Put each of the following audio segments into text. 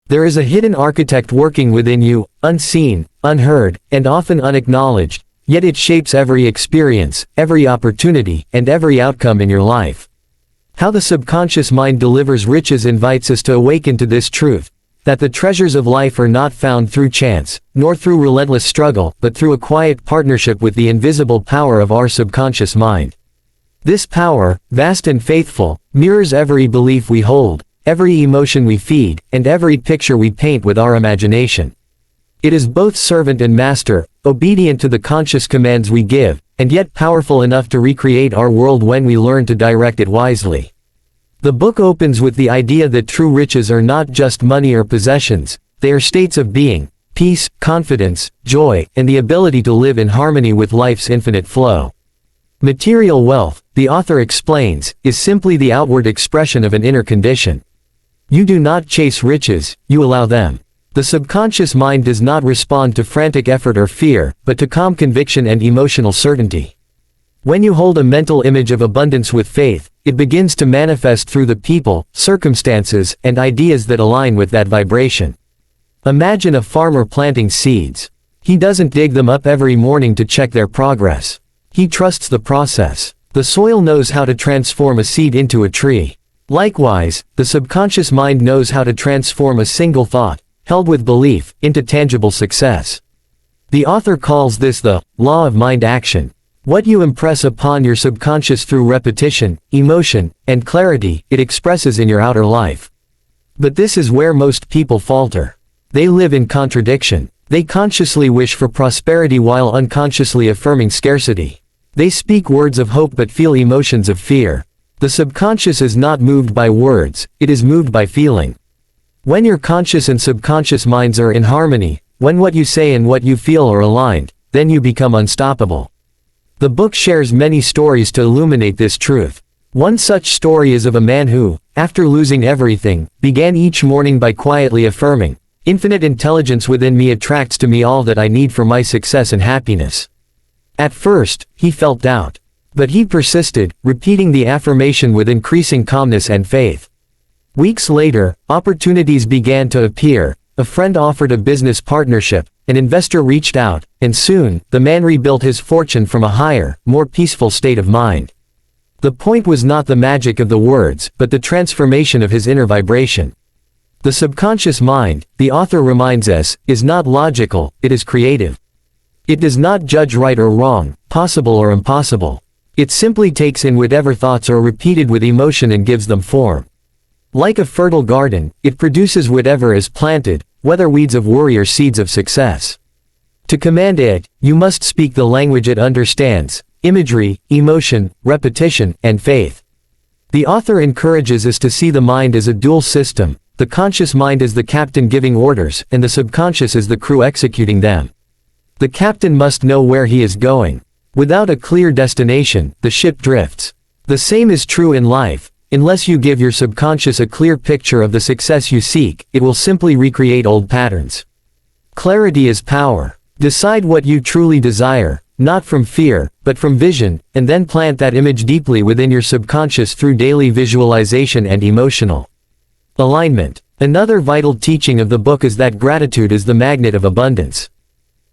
There is a hidden architect working within you, unseen, unheard, and often unacknowledged, yet it shapes every experience, every opportunity, and every outcome in your life. How the subconscious mind delivers riches invites us to awaken to this truth, that the treasures of life are not found through chance, nor through relentless struggle, but through a quiet partnership with the invisible power of our subconscious mind. This power, vast and faithful, mirrors every belief we hold, every emotion we feed, and every picture we paint with our imagination. It is both servant and master, obedient to the conscious commands we give, and yet powerful enough to recreate our world when we learn to direct it wisely. The book opens with the idea that true riches are not just money or possessions, they are states of being, peace, confidence, joy, and the ability to live in harmony with life's infinite flow. Material wealth, the author explains, is simply the outward expression of an inner condition. You do not chase riches, you allow them. The subconscious mind does not respond to frantic effort or fear, but to calm conviction and emotional certainty. When you hold a mental image of abundance with faith, it begins to manifest through the people, circumstances, and ideas that align with that vibration. Imagine a farmer planting seeds. He doesn't dig them up every morning to check their progress. He trusts the process. The soil knows how to transform a seed into a tree. Likewise, the subconscious mind knows how to transform a single thought, held with belief, into tangible success. The author calls this the law of mind action. What you impress upon your subconscious through repetition, emotion, and clarity, it expresses in your outer life. But this is where most people falter. They live in contradiction. They consciously wish for prosperity while unconsciously affirming scarcity. They speak words of hope but feel emotions of fear. The subconscious is not moved by words, it is moved by feeling. When your conscious and subconscious minds are in harmony, when what you say and what you feel are aligned, then you become unstoppable. The book shares many stories to illuminate this truth. One such story is of a man who, after losing everything, began each morning by quietly affirming, "Infinite intelligence within me attracts to me all that I need for my success and happiness." At first, he felt doubt. But he persisted, repeating the affirmation with increasing calmness and faith. Weeks later, opportunities began to appear. A friend offered a business partnership, an investor reached out, and soon, the man rebuilt his fortune from a higher, more peaceful state of mind. The point was not the magic of the words, but the transformation of his inner vibration. The subconscious mind, the author reminds us, is not logical, it is creative. It does not judge right or wrong, possible or impossible. It simply takes in whatever thoughts are repeated with emotion and gives them form. Like a fertile garden, it produces whatever is planted, whether weeds of worry or seeds of success. To command it, you must speak the language it understands: imagery, emotion, repetition, and faith. The author encourages us to see the mind as a dual system. The conscious mind is the captain giving orders, and the subconscious is the crew executing them. The captain must know where he is going. Without a clear destination, the ship drifts. The same is true in life. Unless you give your subconscious a clear picture of the success you seek, it will simply recreate old patterns. Clarity is power. Decide what you truly desire, not from fear, but from vision, and then plant that image deeply within your subconscious through daily visualization and emotional alignment. Another vital teaching of the book is that gratitude is the magnet of abundance.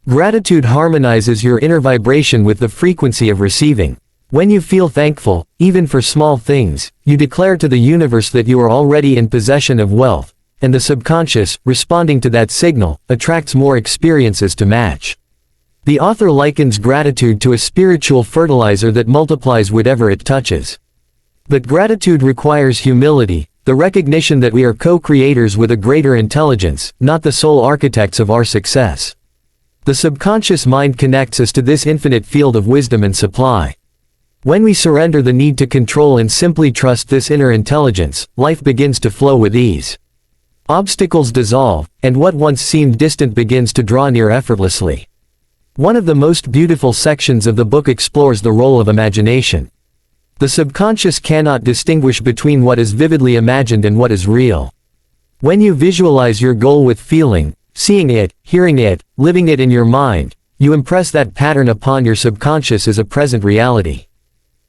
Gratitude harmonizes your inner vibration with the frequency of receiving. When you feel thankful, even for small things, you declare to the universe that you are already in possession of wealth, and the subconscious, responding to that signal, attracts more experiences to match. The author likens gratitude to a spiritual fertilizer that multiplies whatever it touches. But gratitude requires humility, the recognition that we are co-creators with a greater intelligence, not the sole architects of our success. The subconscious mind connects us to this infinite field of wisdom and supply. When we surrender the need to control and simply trust this inner intelligence, life begins to flow with ease. Obstacles dissolve, and what once seemed distant begins to draw near effortlessly. One of the most beautiful sections of the book explores the role of imagination. The subconscious cannot distinguish between what is vividly imagined and what is real. When you visualize your goal with feeling, seeing it, hearing it, living it in your mind, you impress that pattern upon your subconscious as a present reality.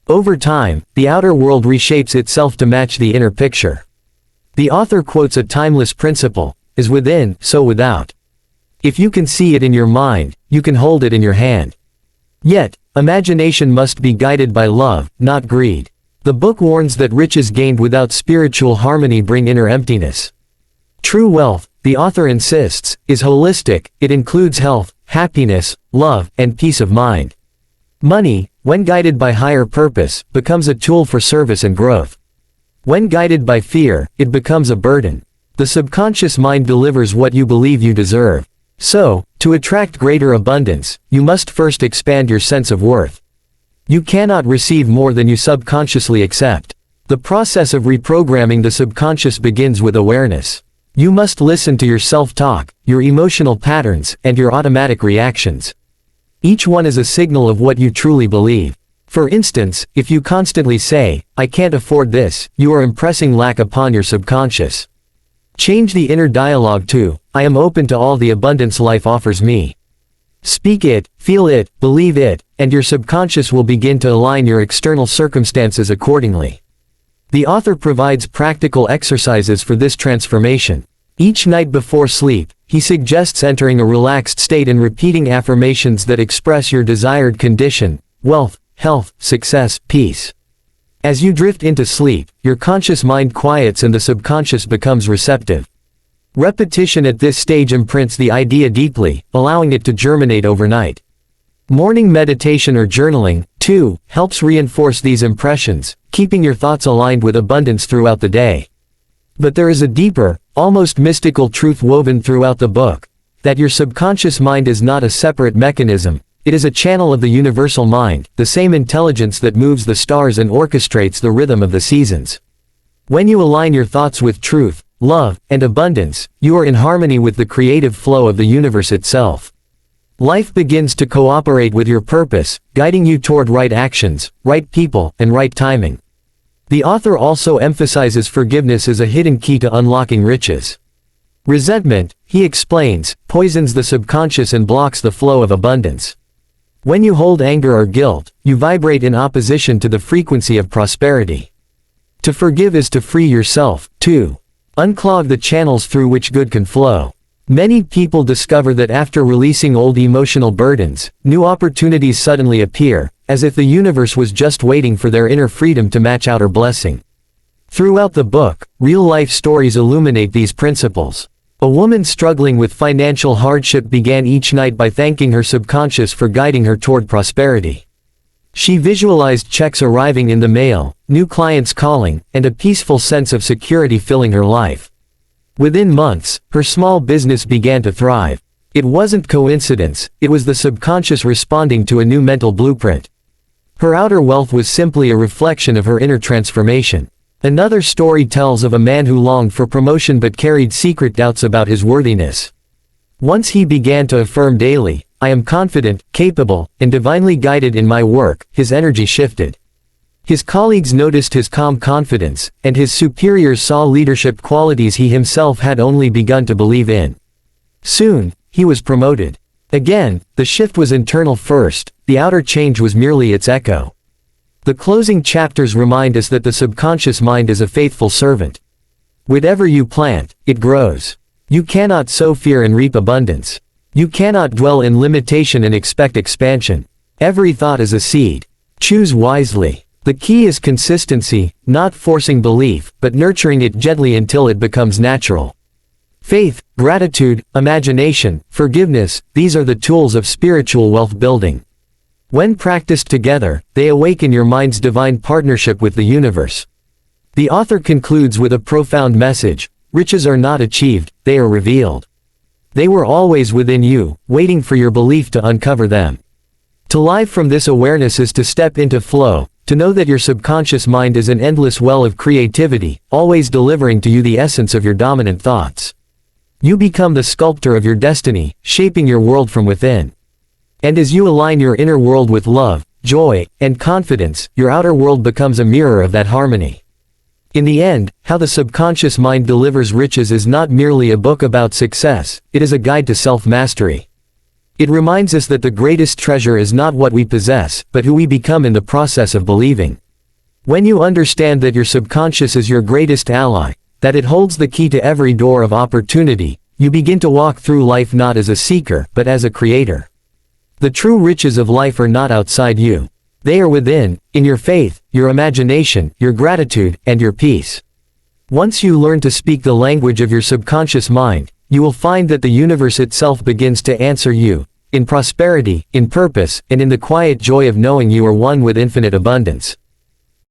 Over time, the outer world reshapes itself to match the inner picture. The author quotes a timeless principle: as within, so without. If you can see it in your mind, you can hold it in your hand. Yet, imagination must be guided by love, not greed. The book warns that riches gained without spiritual harmony bring inner emptiness. True wealth, the author insists, is holistic. It includes health, happiness, love, and peace of mind. Money, when guided by higher purpose, becomes a tool for service and growth. When guided by fear, it becomes a burden. The subconscious mind delivers what you believe you deserve. So, to attract greater abundance, you must first expand your sense of worth. You cannot receive more than you subconsciously accept. The process of reprogramming the subconscious begins with awareness. You must listen to your self-talk, your emotional patterns, and your automatic reactions. Each one is a signal of what you truly believe. For instance, if you constantly say, "I can't afford this," you are impressing lack upon your subconscious. Change the inner dialogue to, "I am open to all the abundance life offers me." Speak it, feel it, believe it, and your subconscious will begin to align your external circumstances accordingly. The author provides practical exercises for this transformation. Each night before sleep, he suggests entering a relaxed state and repeating affirmations that express your desired condition: wealth, health, success, peace. As you drift into sleep, your conscious mind quiets and the subconscious becomes receptive. Repetition at this stage imprints the idea deeply, allowing it to germinate overnight. Morning meditation or journaling, too, helps reinforce these impressions, keeping your thoughts aligned with abundance throughout the day. But there is a deeper, almost mystical truth woven throughout the book, that your subconscious mind is not a separate mechanism. It is a channel of the universal mind, the same intelligence that moves the stars and orchestrates the rhythm of the seasons. When you align your thoughts with truth, love, and abundance, you are in harmony with the creative flow of the universe itself. Life begins to cooperate with your purpose, guiding you toward right actions, right people, and right timing. The author also emphasizes forgiveness as a hidden key to unlocking riches. Resentment, he explains, poisons the subconscious and blocks the flow of abundance. When you hold anger or guilt, you vibrate in opposition to the frequency of prosperity. To forgive is to free yourself, too. Unclog the channels through which good can flow. Many people discover that after releasing old emotional burdens, new opportunities suddenly appear, as if the universe was just waiting for their inner freedom to match outer blessing. Throughout the book, real-life stories illuminate these principles. A woman struggling with financial hardship began each night by thanking her subconscious for guiding her toward prosperity. She visualized checks arriving in the mail, new clients calling, and a peaceful sense of security filling her life. Within months, her small business began to thrive. It wasn't coincidence, it was the subconscious responding to a new mental blueprint. Her outer wealth was simply a reflection of her inner transformation. Another story tells of a man who longed for promotion but carried secret doubts about his worthiness. Once he began to affirm daily, "I am confident, capable, and divinely guided in my work," his energy shifted. His colleagues noticed his calm confidence, and his superiors saw leadership qualities he himself had only begun to believe in. Soon, he was promoted. Again, the shift was internal first, the outer change was merely its echo. The closing chapters remind us that the subconscious mind is a faithful servant. Whatever you plant, it grows. You cannot sow fear and reap abundance. You cannot dwell in limitation and expect expansion. Every thought is a seed. Choose wisely. The key is consistency, not forcing belief, but nurturing it gently until it becomes natural. Faith, gratitude, imagination, forgiveness, these are the tools of spiritual wealth building. When practiced together, they awaken your mind's divine partnership with the universe. The author concludes with a profound message: riches are not achieved, they are revealed. They were always within you, waiting for your belief to uncover them. To live from this awareness is to step into flow, to know that your subconscious mind is an endless well of creativity, always delivering to you the essence of your dominant thoughts. You become the sculptor of your destiny, shaping your world from within. And as you align your inner world with love, joy, and confidence, your outer world becomes a mirror of that harmony. In the end, How the Subconscious Mind Delivers Riches is not merely a book about success, it is a guide to self-mastery. It reminds us that the greatest treasure is not what we possess, but who we become in the process of believing. When you understand that your subconscious is your greatest ally, that it holds the key to every door of opportunity, You begin to walk through life not as a seeker, but as a creator. The true riches of life are not outside you. They are within, in your faith, your imagination, your gratitude, and your peace. Once you learn to speak the language of your subconscious mind, you will find that the universe itself begins to answer you, in prosperity, in purpose, and in the quiet joy of knowing you are one with infinite abundance.